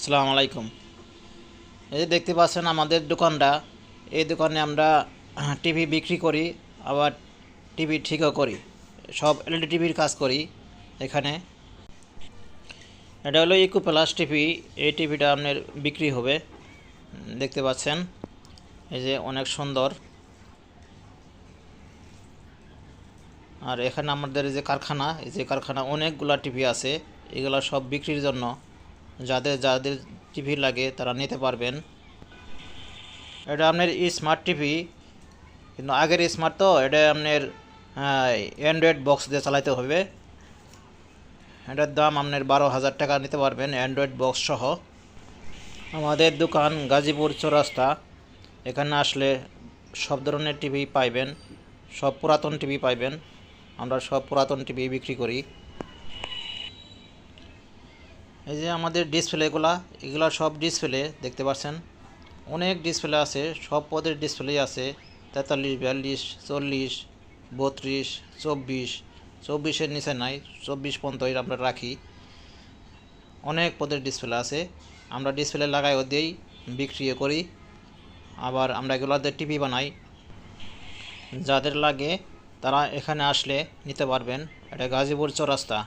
আসসালামু আলাইকুম। এই যে দেখতে পাচ্ছেন আমাদের দোকানটা, এই দোকানে আমরা টিভি বিক্রি করি, আবার টিভি ঠিকও করি। সব এলইডি টিভির কাজ করি এখানে। এটা হলো ইকো প্লাস টিভি। এই টিভিটা আপনার বিক্রি হবে। দেখতে পাচ্ছেন এই যে অনেক সুন্দর। আর এখানে আমাদের এই যে কারখানা, এই যে কারখানা অনেকগুলা টিভি আছে। এগুলা সব বিক্রির জন্য, যাদের যাদের টিভি লাগে তারা নিতে পারবেন। এটা আপনার স্মার্ট টিভি, কিন্তু আগের স্মার্ট তো এটা আপনার অ্যান্ড্রয়েড বক্স দিয়ে চালাতে হবে। এটার দাম আপনার 12,000 টাকা নিতে পারবেন অ্যান্ড্রয়েড বক্স সহ। আমাদের দোকান গাজীপুর চৌরাস্তা। এখানে আসলে সব ধরনের টিভি পাইবেন, সব পুরাতন টিভি পাইবেন। আমরা সব পুরাতন টিভি বিক্রি করি। এই যে আমাদের ডিসপ্লেগুলা, এগুলা সব ডিসপ্লে দেখতে পাচ্ছেন। অনেক ডিসপ্লে আছে, সব পদের ডিসপ্লে আছে। 43, 42, 40, 32, 24। 24-এর নিচে নাই, 24 পর্যন্ত আমরা রাখি। অনেক পদের ডিসপ্লে আছে। আমরা ডিসপ্লে লাগাইও দিই, বিক্রিও করি। আবার আমরা এগুলোতে টিভি বানাই। যাদের লাগে তারা এখানে আসলে নিতে পারবেন। এটা গাজীপুর চৌরাস্তা।